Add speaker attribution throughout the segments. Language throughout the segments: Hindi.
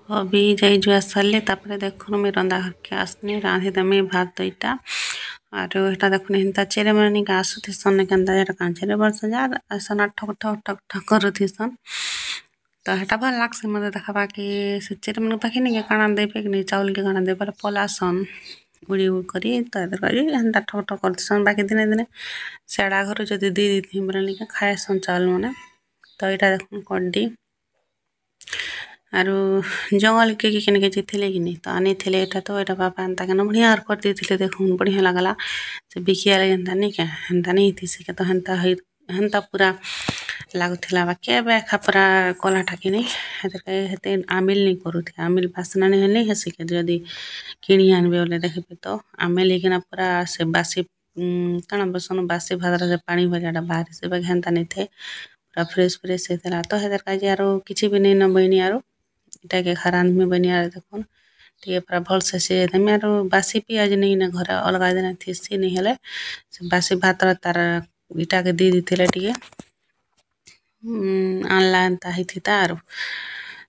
Speaker 1: अभी जाई जुआ सारे देखुन मुई रंधा घर के आसनी रांधिदेमी भात दुईटा आरो एटा देखुन हिंता चेरे मानी के आसुथिसन केन्ता एटा कांचेरे वर्ष जार आसन ठक ठक ठक ठक करुथिसन तो हेटा भल लागसे मते देखबा कि से चेरे मन पाखे नि काना देबे कि चाउल के काना देबे पलासन उड़ी उड़ करी तो एदर करी हेंता ठक ठक करथिसन बाकी दिने दिने सेड़ा घर जदि दी दी बोले नि खाएसन चाउल माने तो एटा देखुन कड्डी आरो जंगल के किने के जिथिले कि नहीं तो आनी थिले एटा तो एटा बापा एंता के बढ़िया कर देथिले देखुन बढ़िया लागला से बिकिया एंता नहीं के एंता नहीं थी से तो हेंता पूरा लागुथिला बाकी बेखा पूरा कलाटा कि नहीं हेते आमिल नहीं करूथे आमिल बासना नहीं हेले हेसे के जदि किणी आनबे बोले देखबे तो आमिल लेकिन पूरा से बासी काना बसन बासी भादरा से पानी भजाटा बाहर से हेंता नहीं थे पूरा फ्रेश फ्रेश हेतला तो हेदर काजे आरो किछि भी नहीं न बनी आरो इटा के खरान में बनी आरो देखुन टिके पूरा भल से देमे आरो बासी पियाज नहीं न घर अलगा दिन थिसी नहीं हेले से बासी भात तार इटा के दी दिथिले टिके आनला एंता हिथिता आरो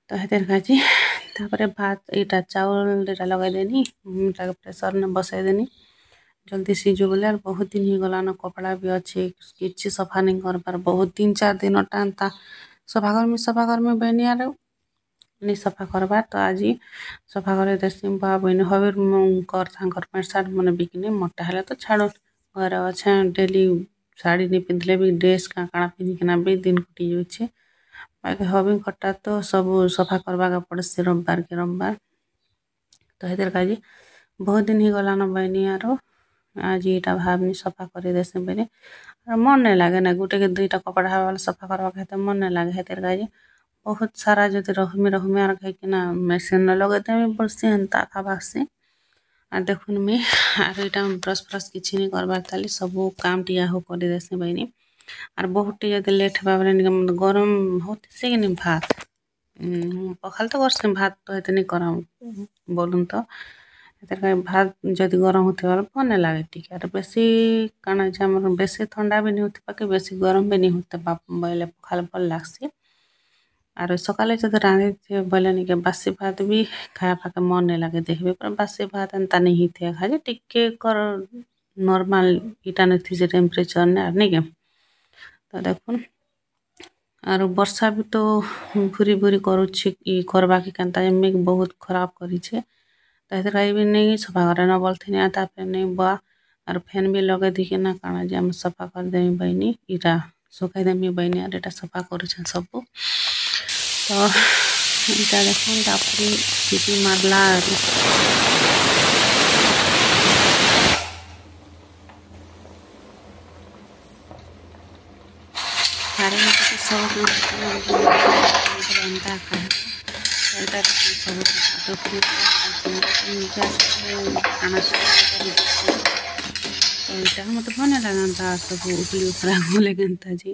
Speaker 1: तो हेदर काजे तापरे भात इटा चाउल इटा लगाई देनी इटा प्रेशर ने बसाई देनी जल्दी सीजो बोले और बहुत दिन ही गला न कपड़ा भी अच्छे किछि सफा नहीं कर पार बहुत 3-4 दिन टांता सफा कर में बनी आरो नहीं सफा करबार तो आज सफा करे देसी बा बहन हबे कर थांकर पैंट शर्ट मन बिकने मोटा हेला तो छाड़ो घर अच्छा डेली साड़ी नहीं पिंधले भी ड्रेस का काना पिंधिकिना भी दिन कुटी जाउछे बाकी हबे कटा तो सब सफा करबा का पड़से रविवार के रविवार तो हेदर काजे बहुत दिन ही गला न बनी आरो आज इटा भाबनी सफा करे देसे बेले और मन नहीं लागे ना गुटे के दुईटा कपड़ा वाला सफा करबा के मन नहीं लागे हेदर काजे बहुत सारा जदि रहमे आर कहिकिना मेसिन न लगे देमी बसे हेंता खाबासे आ देखुन मी आर इटा ब्रश फ्रश किछि नहीं करबार ताली सब काम टिया हो करे देसे बहिनी और बहुत जदि लेट हेबा बोले गरम होते से कि भात पखाल तो करसे भात तो हेते नहीं करा बोलुन तो हेतर भात जदि गरम होते वाला भल लागे टिके और बेसी काना जे हमर बेसी ठंडा भी नहीं होते पाके बेसी गरम भी नहीं होते बोले पखाल भल लागसे आरो सकाले जदि रांधे बोले नि के बासी भात भी खाया पाके मन नहीं लागे देखबे पर बासी भात एंता नहीं थे खाजे टिके कर नॉर्मल इटा नहीं थी टेम्परेचर ने आर नहीं के तो देखुन आरो वर्षा भी तो भूरी भूरी करुछि ई करबा के केनता मेघ बहुत खराब करिछे तो हेतर काई भी नहीं सफा करे न बोलथिन आता पे नहीं बा और फैन भी लगे दी के ना काना जे हम सफा कर देमी बहिनी इटा सुखाई देमी बहिनी और इटा सफा करुछन सब तो इटा देखुन तापरे सीटी मारला सारे में तो सब बनता है एटा सब तो फिर खाना तो इटा मत भल लागता सब उठली उठला बोले केनता जी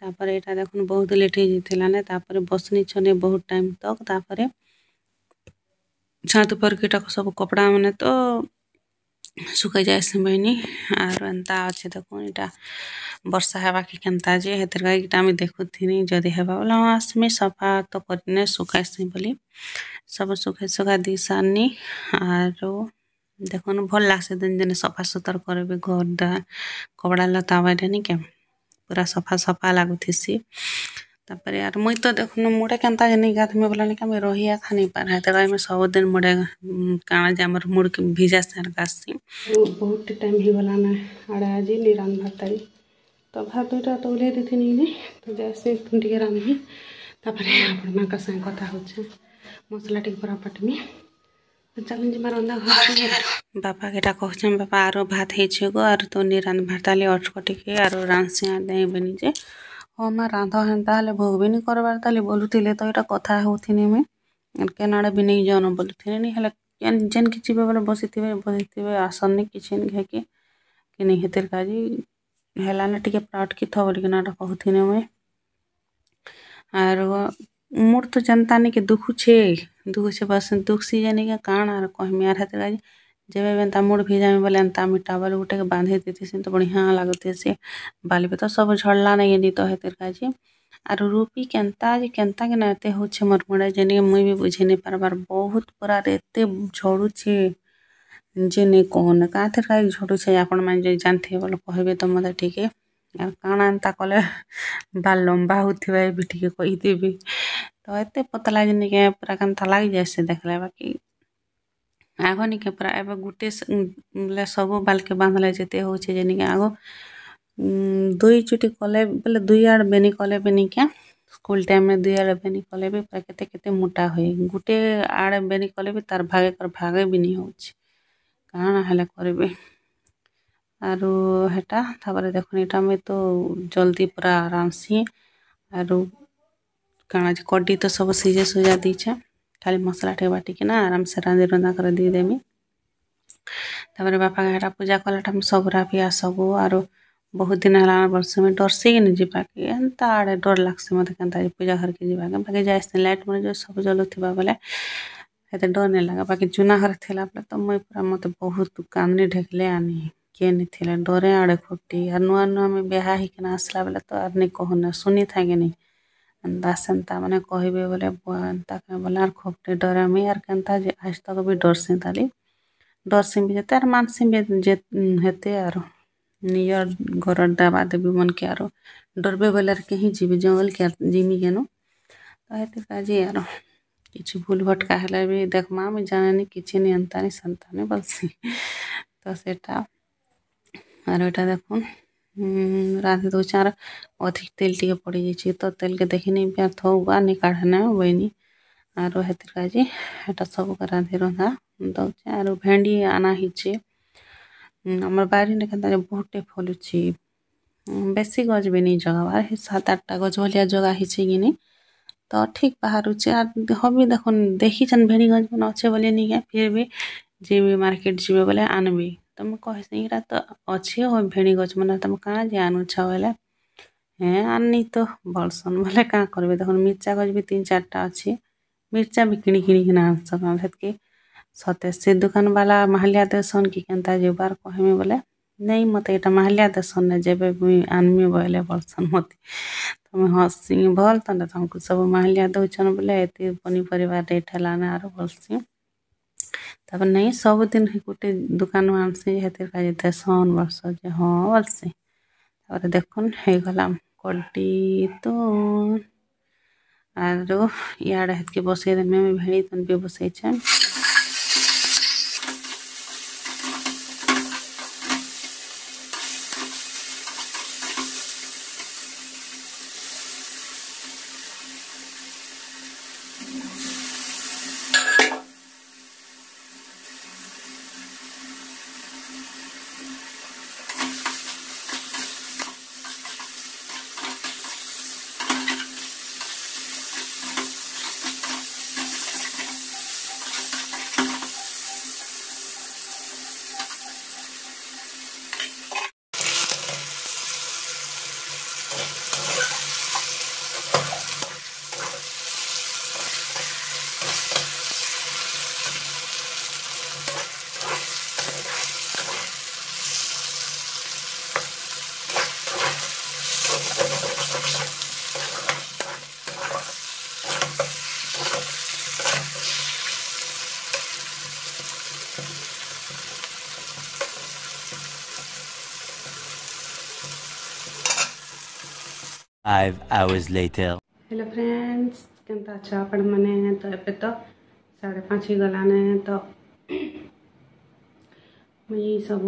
Speaker 1: तापर एटा देखुन बहुत लेट हो जेथिला ने तापर बसनी छने बहुत टाइम तक तापर छात पर के सब कपड़ा माने तो सुखाई जाए से बहिनी आर एंता अच्छे देखुन इटा वर्षा हेबा के केनता जे हेतर इटा में देखुथिनी जदि हेबा बोला आसमी सफा तो करने सुखाइसी बोली सब सुखा दी सानी आरो देखुन भल लागसे दिन दिन सफा सुतर करबे घर कपड़ा लता बाटे नहीं के पूरा सफा सफा लागुथिसी तापर यार मुई तो देखुन मुड़े केनता नहीं गाथ में बोला नहीं रहिया खानी पार है तो में सब दिन मुड़े काना जे हमर मुड़ के भिजा से गासी बहुत टाइम ही गला ना आड़े आज नहीं रान भाताई तो भात दुईटा तो उल्हे देथिनी नहीं तो जैसे टिके रांधि तापर आपण मां का संग कथा होछे मसला टिक पूरा पटमी चलन जे मार अंदा घर बापा केटा कहछन बापा आरो भात हेछे गो आरो तो नि रान भाताली अटकटी के आरो रानसिया दे बनी जे हो मां रांधा हेंता हले भोग भी नहीं करबार ताली बोलुथिले तो एटा कथा होथिनी में केनाडे भी नहीं जानो बोलुथिले नहीं हले जेन किछि बेले बसिथिबे आसन नहीं किछि नहीं घे के नहीं हेतर काजी हेला ना टिके प्राउट की थबल के नाटक कहथिने में आरो मोर तो जनता नहीं के दुख छे बस दुख सी जाने के कान आर कहमी आर हेतर काजी जेबे बेंता मुड़ भिजा में बोले अंता मिटा बोले उठे के बांधे देती तो बढ़िया लागते से बाली पे तो सब झड़ला नहीं दी तो हेतर काजी आर रूपी केन्ता के ना एते होछे मोर मुड़े जेने मुई भी बुझे नहीं पारबार बहुत पूरा एते झड़ुछे जे नहीं कहने काथर काई झड़ुछे आपण माने जे जानथे बोल कहबे तो मते ठीके आर काना एंता कले बाल लंबा होथिबा भी ठीके कहि देबे तो एते पतला जने के पूरा केन्ता लाग जायसे देखले बाकी आगो निके पूरा एबे गुटे ले सबो बाल के बांधले जेते होछे जेने के आगो दुई चुटी कले बोले दुई आड़ बेनी कले बेनी के स्कूल टाइम में दुई आड़ बेनी कले भी पूरा केते केते मोटा होई गुटे आड़ बेनी कले भी तार भागे भी नहीं होछ काना हेले करबे आरो हेटा तापर देखुन एटा में तो जल्दी पूरा आराम से आरो काना जे कड्डी तो सब सीजे सुजा दीछे खाली मसला टे बाटी के ना आराम से रांधे रंधा कर दी देमी तापर बापा हेटा पूजा कलाटा में सबरा भी आसबो आरो बहुत दिन हला वर्ष में डर से नहीं जीवा के एंता आड़े डर लागसे मते केनता पूजा घर के जीवा के बाकी जायसे लाइट मन जो सब जलुथिबा बेले हेते डर नहीं लगा बाकी चुना घर थेला बेले तो मुई पूरा मते बहुत कामनी ढेकले आनी के नहीं थिले डरे आड़े खोटी आर नुआ नुआ में बेहा ही के आसला बेले तो आर नहीं कहना सुनी था के नहीं अंदा सेंता माने कहबे बोले एंता के बोले आर खोपटे डरे मी आर केनता जे आज तक भी डर से ताली डर से भी जेते आर मानसी भी जे हेते आरो नियर घर दाबा देबी मन के आरो डरबे बोले कहीं जीवी जंगल के जिमी केनो तो हेते काजी आरो किछि भूल भटका हेले भी देख माँ मैं जाने किछि नहीं अंतानी संतानी बोलसी तो सेटा आरो एटा देखुन रांधि दउचे आर अधिक तेल टिके पड़ी जाइए तो तेल के देखिनी व्यर्थ होगा नहीं काढ़ना वही आरो हेतिर काजी एटा सब रांधि रंधा दउचे आरो भेंडी आना हिचे हमर बारी ने केनता बहुते फलुची बेसी गज भी नहीं जगह 7-8टा गज भलिया जगह हिचे कि नहीं तो ठीक बाहरुचे आर हबी देखुन देखी छन भेंडी गज बन अच्छे बोले नहीं है फिर भी जीबी मार्केट जीबे बोले आनबी तुम कहसी इरा तो अच्छे हो भेंडी गज बना तुम कहाँ जे आनु छ बोले हैं आनी तो बलसन बोले कहाँ करबे देखुन मिर्चा गज भी 3-4टा अच्छे मिर्चा भी किणी किणी के आन सकन हेतके सते से दुकान वाला महलिया देसन की केनता जे बार कहमे बोले नहीं मते एटा महलिया देसन ने जेबे मुई आनमी बोले बलसन मते तुम हसी भल तने तुमको सब महलिया दउछन बोले एते पनीपरिया रेट हेलाने आरो बलसी तब नहीं सब दिन गोटे दुकान आनसी हेतिर का देसन बस जे हाँ बलसी तापर देखुन हे गला कड्डी तो आरो याडे हेतके बसे दे में भेड़ी तन पे बसै छै
Speaker 2: Five hours later.
Speaker 1: Hello friends केनता अच्छा आपण मने तो एबे तो 5:30 ही गलाने तो मुई सब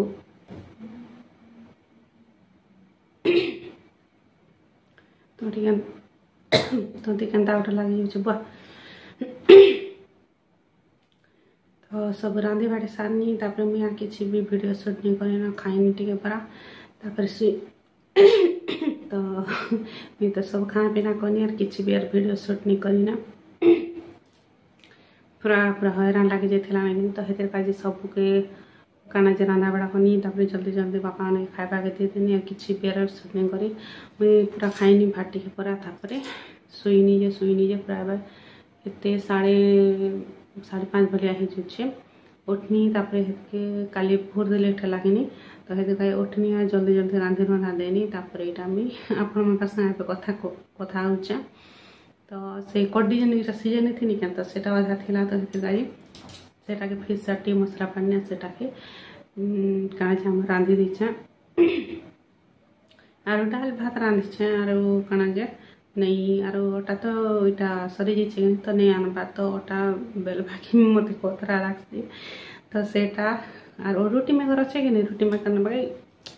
Speaker 1: तो केनता उठ लगी छ बा तो सब रांधे बाटे सारनी तापर मुई आर किछि भी वीडियो शूट नहीं करे ना खाइनी टिके परा तापर से तो मैं तो सब खाना पीना करनी और किसी भी वीडियो शूट नहीं करी ना पूरा पूरा हैरान लगे जाता नहीं तो हेतर काजी सबके काना जे रांधा बड़ा करनी तापर जल्दी जल्दी बापा ने खाइबा के दे देनी और किसी भी शूट नहीं करी मुझे पूरा खाइनी भाटी के पूरा तापर शुईनी जे पूरा एत 5:30 भलिया ही जाए उठनी तापर हेतके काली भोर दे लेट है कि तो हेतु कहीं उठनी है जल्दी जल्दी रांधि रंधा देनी तापर यहाँ मुझे आपण सागे कथा कथा होचे तो से कड्डी जन इटा सीजन थी क्या तो सेटा अधा थिला तो हेतु कहीं सेटा के फिर सटी मसला पानी सेटा के कणा हम रांधि दीछे आरो डाल भात रांधिछे आरो कणा जे नहीं आरो ओटा तो इटा सरी जाइए तो नहीं आनबा तो ओटा बेल भागी मत कोतरा लागसी तो सेटा आरो रोटी मेकर अच्छे कि नहीं रोटी मेकर ना भाई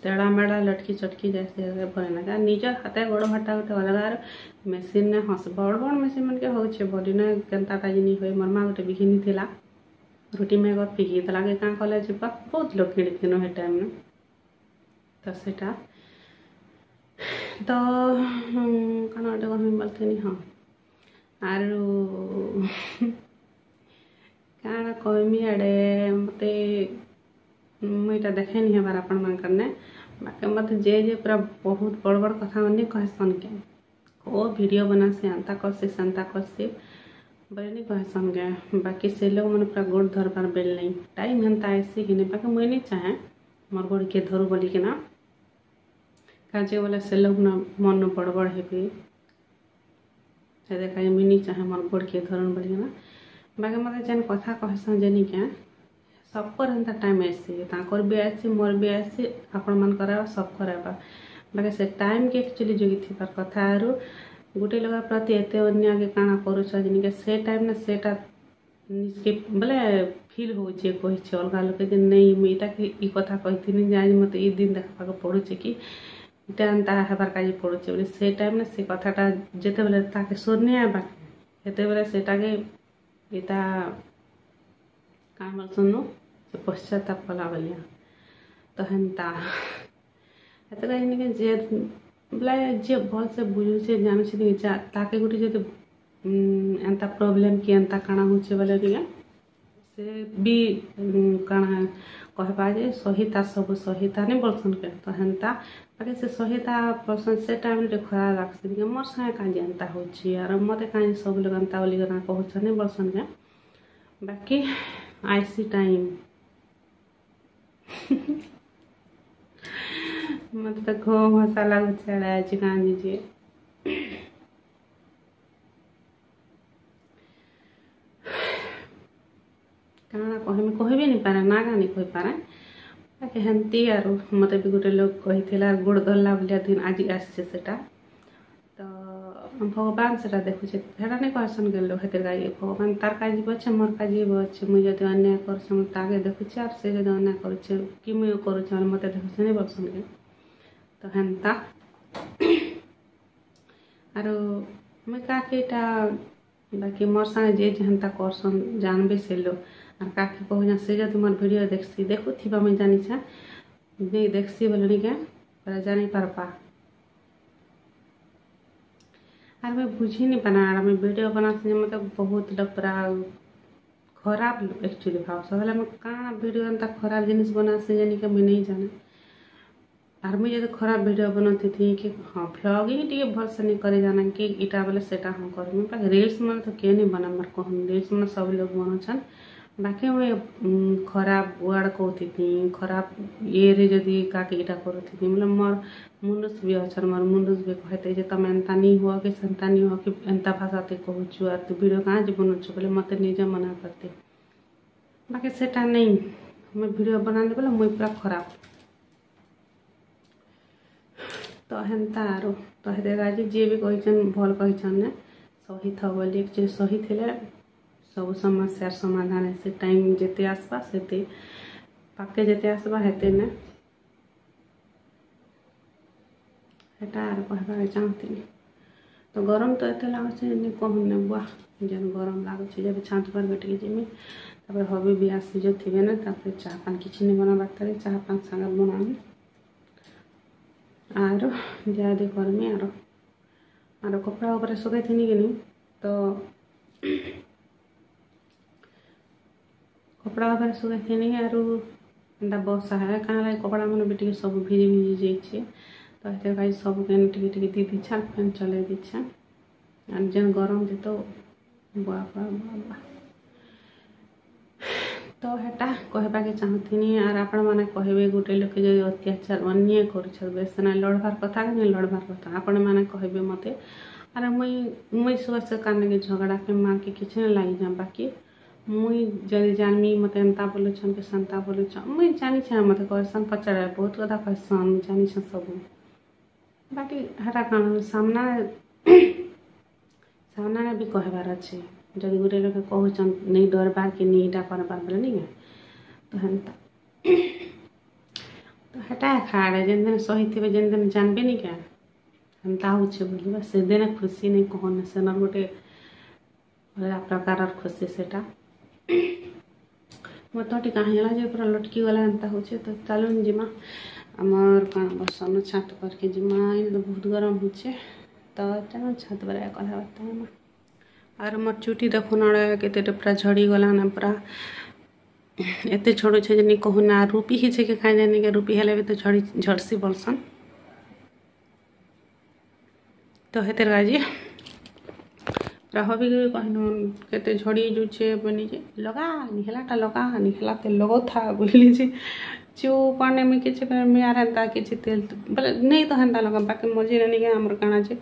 Speaker 1: तेड़ा मेड़ा लटकी चटकी जैसे भले ना निजर हाथे गोड़ भाटा गोटे अलग मेसीन ने हस बड़ बड़ मेसीन मन के होचे बोली ना केनता ताजी नहीं हुए मरमा गोटे बिघिनी थिला रोटी मेकर फिकी देला के काँ कले जीवा बहुत लोग किणिथिन हे टाइम में तो सेटा तो कण गोटे कहमी बोलती हाँ आरु काण कहमी आड़े मत मुईटा देखे नहीं हबार आपण मानकर बाकी मत जे पूरा बहुत बड़ बड़ कथा मैंने कहसन के ओ वीडियो बना से अंता करसी संता करसी बोले नहीं कहसन के बाकी से लोग मैंने पूरा गोड़ धरबार बेल नहीं टाइम हेन्ता ऐसी कि नहीं बाकी मुई नहीं चाहे मोर गोड़ के धरू बोली कि ना काजे बोले से लोग ना मन बड़ बड़ हेबी से देखा मुई नहीं चाहे मोर गोड़ के धरन बोली कि ना बाकी मत जेन कथा कहसन जे नहीं क्या सबकर हेन्ता टाइम आसी ताकर भी आसी मोर भी आसी आपण मन कराबा सब कराबा बाकी से टाइम के एक्चुअली जोगी थिबार कथा आरु गोटे लोग प्रति एते अन्य आगे काना करूछ जिनके से टाइम ना सेटा निजके बोले फील होचे कहिछे अलगा लोक जे नहीं मुईटा के ई कथा कहिथिनी जे आज मते ई दिन देखा पड़ुचे कि इटा एंता हेबार काजी पड़ुचे बोले से टाइम ना से कथाटा जेते बेले ताके सुनने आबा हेते बेले सेटा के इता काम सुनो से पश्चाताप कला बोलिया तो हेन्ता एत कहीं जे बोला जे भल से बुझुचे जानुचे ताके गोटे जो एंता प्रोब्लेम कि एंता काଣା होचे बोले से भी काଣା कहबा जे सहिता सब सहिता नहीं बोलसन के तो हेन्ता बाकी से सहिता बोलसन से टाइम रे खरा लागसी मोर संगे काजी एंता होची आर मते काजी सब लोग एंता बोली ना कहछन नहीं बोलसन के बाकी आईसी टाइम मत तो खो मसाला उछाड़ा चिकान दीजिए काना कह भी नहीं पारे ना नहीं कही पारे बाकी हेन्ती आर मत भी गोटे लोग कही गोड़ धरला भाया दिन आज आसे सेटा तो भगवान से देखुचे हेटा नहीं कहसन के लोग हेतिर गाई भगवान तार काजी अच्छे मोर काजी अच्छे मुझे जब अन्याय कर ताके देखुचे और से जब अन्याय करे कि मुझे करुचे मत देखुचे नहीं बोलसन के तो हेन्ता आरो मुई काके इटा बाकी मोर संगे जे हेन्ता करसन जानबे से लोग और काके कहूँ से जब मोर वीडियो देखसी देखु थी मुझे जानी छा नहीं देखसी बोले नहीं क्या जानी पारपा और मैं बुझी नहीं पाना मैं वीडियो बनाते मतलब बहुत लोग पूरा खराब एक्चुअली भाव सब मैं कहाँ वीडियो एंता खराब जिनिस बना से जानी कि मुझे नहीं जाने और मुझे तो खराब वीडियो बनाती थी कि हाँ व्लॉगिंग टी भल से नहीं करे जाना कि इटा बोले सेटा हम कर रील्स मन तो किए नहीं बना मार कहूँ रील्स मन सब लोग बनाचन बाकी मुझे खराब वर्ड कहती थी खराब ये जदि काके इटा करती थी मतलब मोर मुंडुस भी अच्छा मोर मुंडुस भी कहते जे तुम एंता नहीं हुआ कि सेंता नहीं हुआ कि एंता भाषा ते कहूँ और तू वीडियो कहाँ जे बनाचु बोले मत निजे मना करते बाकी सेटा नहीं मैं वीडियो बनाने बोले मुझे पूरा खराब तो हेन्ता आरो तो हेगा जे भी कहन भल कहन सही था बोली एक्चुअली सही थे सब समस्यार समाधान से टाइम जेते आसबा सेते पाके जेते आसबा हेते ने हेटा आर कहबा चाहती तो गरम तो एते लागुचे नहीं कहूँ ने बुआ जन गरम लागुचे जब छात पर बैठ जिमी तापर हबी भी आसी जो थे ना तापर चाह पान किसी नहीं बना बात चाह पान संग बनामी आरो जादे करमी आरो कपड़ा ऊपर सुखाई थी कि नहीं तो कपड़ा ऊपर सुखाई थी नहीं आरो एंता बसा है कहाँ कपड़ा मन भी टे सब भिजी भिजी जाइए तो ये भाई सब के टे दी दीछा फैन चले दीछा और जन गरम दे तो बुआ तो हेटा कहबाके चाहूनी आर आपण मैंने कहबे गोटे लोक जो अत्याचार अन्याय कर लड़बार कथा कि नहीं लड़बार कथा आपण मैंने कहबे मते आर मुई से कान के झगड़ा के मार के किसी नहीं लगी जा बाकी मुई जदि जानमी मत एंता बोलुछन कि संता बोलुछन मुई जानी छे मत कहसन पचार बहुत कथा कहसन जानी छे सब बाकी हरा कान सामना सामना भी कहबार अच्छे जदि गोटे लोक कहन नहीं डरबार कि नहीं इटा करबार बोले नहीं तो हेन्ता तो हेटा खाड़े जेन दिन सही थे जेन दिन जानबे नहीं क्या हेन्ता होचे बोलिबा से दिन खुशी नहीं कहन से न गोटे अलग प्रकार खुशी सेटा मतटी कहीं है जो पूरा लटकी गला एंता होचे तो चलुन जिमा आमर कण बसन छात पर के जिमा तो बहुत गरम होचे तो चलो छात पर कला बात आर मोर चुटी देखुन केते पूरा झड़ी गला ना पूरा एते छोड़ो छे जनी कहू ना रूपी ही छे के खाई जाने के रूपी हेले भी तो झड़सी बोलसन तो हेतर गाजी पूरा हबी कहन केते झड़ी जुचे बनी जे लगा निहलाटा लगा निहला ते लगो था बोली जे जो पाने में किछ में यार हंता किछ तेल बोले नहीं तो हंता लगा बाकी मजे नहीं के हमर काना जे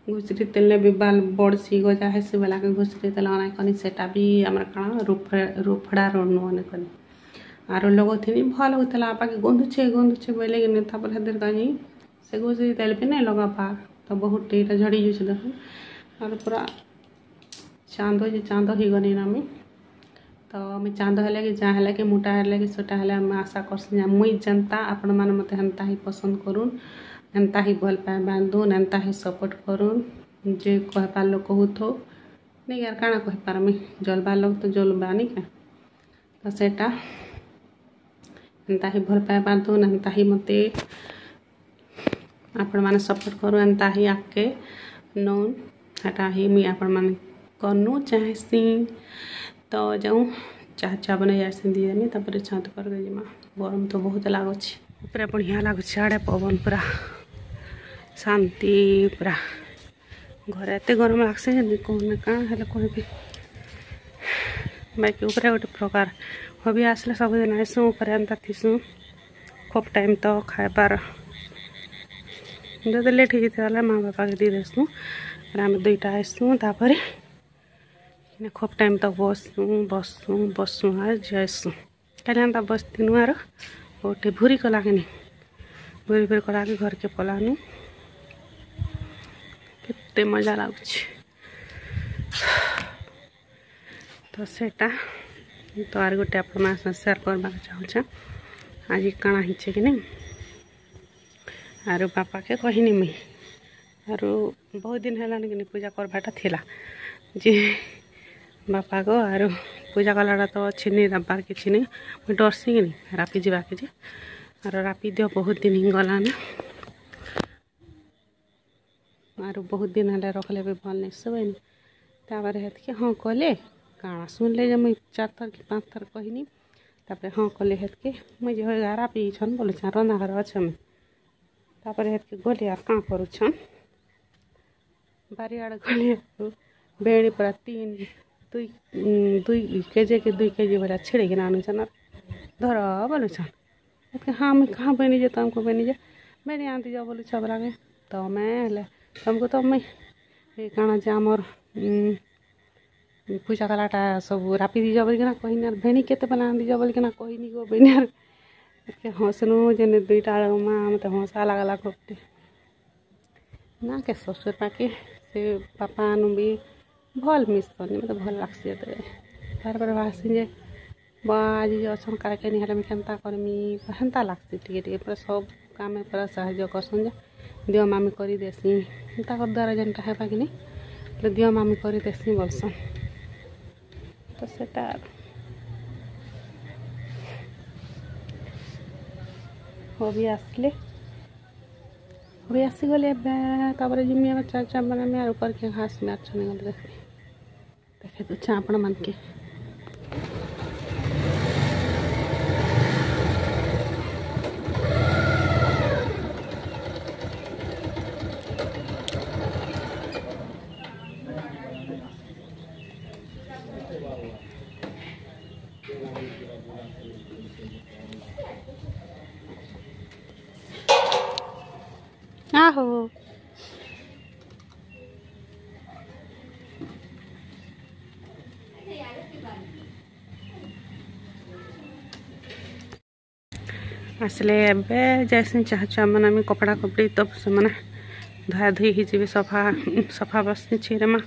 Speaker 1: घुसरी तेल ने भी बाल बड़ सी गजा है से वाला के घुसरी तेल आना कनी सेटा भी हमर काना रुफड़ा रोनो ने कनी आरो लोगो थिनी भल होतला बाकी गोंदु छे बोले कि नेता पर हदर कनी से घुसरी तेल पे नहीं लगा पा तो बहुत टेटा झड़ी जुछ देखो और पूरा चांदो ही गनी ना मी तो मैं चांद है कि जहाँ है कि मोटा है कि छोटा है मैं आशा कर मुई जनता आपण मैंने मत हेन्ता ही पसंद करूँ एंता ही भल पाए बांधुन एंता ही सपोर्ट करूँ जे कहबार लोग कहू थो नहीं यार काना कह पारमी जलबार लोग तो जलबा नहीं क्या तो सेटा एंता ही भल पाए बांधुन एंता ही मते आपण मैंने सपोर्ट करूँ एंता ही आके नौन हटा ही मुई आपण मैंने करनू चाहेसी तो जाऊँ चाह बना जाए दिए तापर छात पर जिमा गरम तो बहुत लगुच पूरा बढ़िया लगुच आड़े पवन पूरा शांति पूरा घर एत गरम लगे कहना कण है कहबी बाकी ऊपर गोटे प्रकार हबी आसले सबुदिन आसू ऊपर एंता थीसु खूब टाइम तो खाइबार जो लेट हो माँ बापा के दी देसु आम दुईटा आसू तापर खूब टाइम तक बसू आर जासू कल एंता बसतीनु आर गोटे भूरी कला कि भूरी कला के घर के पलानु केते मजा लगुच तो सेटा तो आर गोटे आप शेयर करवा चाहूँ आज काଣା हिचे कि नहीं आर बापा के कहनी मुई आर बहुत दिन है कि पूजा करवाटा थिला जे बापा को आर पूजा कलाटा तो अच्छी नहीं दबार किसी नहीं मुझे डरसी कि नहीं रापी जावाके जे आर रापी दियो बहुत दिन ही गलाना आर बहुत दिन है रखले भी भल नहीं सब तापर हेतके हाँ कहले काଣା सुनले जे मुई 4 थर कि 5 थर कहनी तापर हाँ कहले हेतके मुई जे होगा रापी छन बोले रंधा घर अच्छे मुई तापर हेतके गले यार काँ करूछन बारी आड़े गले बेणी पूरा 2 केजी के 2 केजी भरा छिड़े कि आनुछन धर बोलुछन हाँ मैं कहाँ बनी जे तुमको बनी जे बेणी आंती जाओ बोलू छबरा के तो मैं तुमको तो मैं काଣା जे आमर पूजा कलाटा सब रापी दी जाओ बोलिकिना कहनी भेणी केते बेला आंती जाओ बोलिकिना कहनी गो बेणी हंसनु जेने 2टा माँ मत हंसा लगला खूबटे ना के ससुर पाके से बापा आनु भी भल मिस करनी मतलब भल लगसी बार बार भासी जे आज अच्छन कारके नहीं मैं केन्ता करमी हेन्ता लगसी टे पूरा सब काम पूरा साहाଯ୍ୟ करसन जे दियो मामी करी देसी द्वारा जेनटा है कि नहीं दियो मामी करी देसी बोलसन तो सेटा हबी आसले हबी आसीगले तापर जिमी आम चार बना आर ऊपर के घास में अच्छा नहीं गले देखे दूचे आपण मन के हो आसले एबे जैसे चाह चाह मन कपड़ा कपड़ी तो से मैंने धुआ धुई हो सफा सफा बस छेमा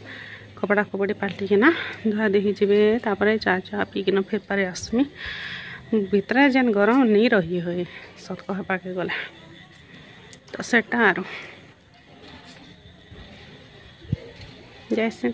Speaker 1: कपड़ा कपड़ी पाल्टिकिना धुआ धुई हो चाह चाह पीकिन फिर पारे आसमी भितर जेन गरम नहीं रही हुए सत कह पाके गला तो सेटा जैसे